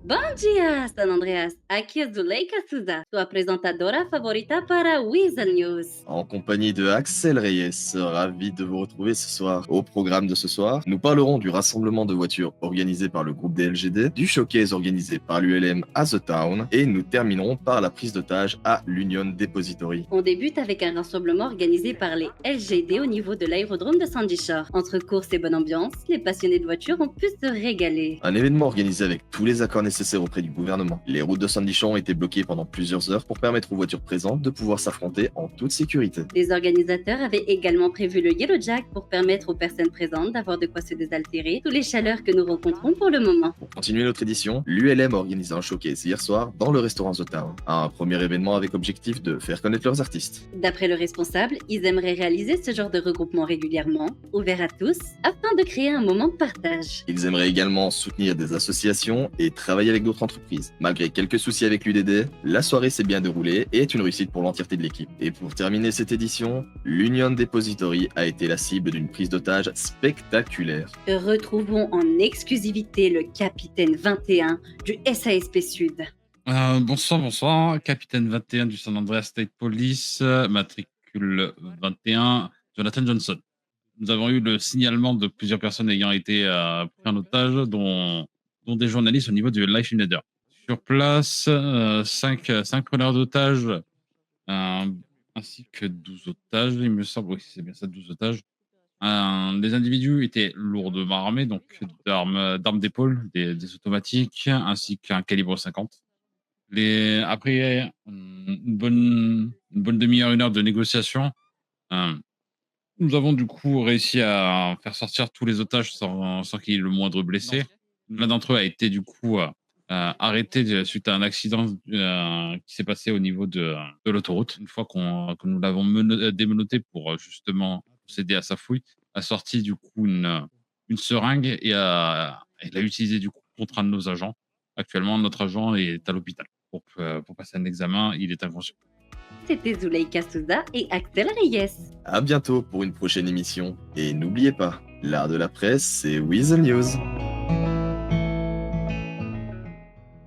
Bom dia, San Andreas. Aqui é Zuleika Souza, sua apresentadora favorita para Weasel News. En compagnie de Axel Reyes, ravi de vous retrouver ce soir. Au programme de ce soir, nous parlerons du rassemblement de voitures organisé par le groupe des LGD, du showcase organisé par l'ULM à The Town, et nous terminerons par la prise d'otage à l'Union Depository. On débute avec un rassemblement organisé par les LGD au niveau de l'aérodrome de Sandy Shore. Entre courses et bonne ambiance, les passionnés de voitures ont pu se régaler. Un événement organisé avec tous les accords nécessaires auprès du gouvernement. Les routes de Sandy Shore ont été bloquées pendant plusieurs heures pour permettre aux voitures présentes de pouvoir s'affronter en toute sécurité. Les organisateurs avaient également prévu le Yellow Jack pour permettre aux personnes présentes d'avoir de quoi se désaltérer sous les chaleurs que nous rencontrons pour le moment. Pour continuer notre édition, l'ULM a organisé un showcase hier soir dans le restaurant The Town. Un premier événement avec objectif de faire connaître leurs artistes. D'après le responsable, ils aimeraient réaliser ce genre de regroupement régulièrement, ouvert à tous, afin de créer un moment de partage. Ils aimeraient également soutenir des associations et travailler avec d'autres entreprises. Malgré quelques soucis avec l'UDD, la soirée s'est bien déroulée et est une réussite pour l'entièreté de l'équipe. Et pour terminer cette édition, l'Union Depository a été la cible d'une prise d'otage spectaculaire. Retrouvons en exclusivité le capitaine 21 du SASP Sud. Bonsoir, capitaine 21 du San Andreas State Police, matricule 21, Jonathan Johnson. Nous avons eu le signalement de plusieurs personnes ayant été pris en otage, dont des journalistes au niveau du Life Invader. Sur place, 5 preneurs d'otages, ainsi que 12 otages, il me semble, oui, c'est bien ça, 12 otages. Les individus étaient lourdement armés, donc d'armes d'épaule, des automatiques, ainsi qu'un calibre 50. Après une bonne demi-heure, une heure de négociation, nous avons du coup réussi à faire sortir tous les otages sans qu'il y ait le moindre blessé. L'un d'entre eux a été du coup arrêté suite à un accident qui s'est passé au niveau de l'autoroute. Une fois que nous l'avons démenotté pour justement procéder à sa fouille, a sorti du coup une seringue et l'a utilisé du coup contre un de nos agents. Actuellement, notre agent est à l'hôpital pour passer un examen. Il est inconscient. C'était Zuleika Souza et Axel Reyes. À bientôt pour une prochaine émission. Et n'oubliez pas, l'art de la presse, c'est Weasel News.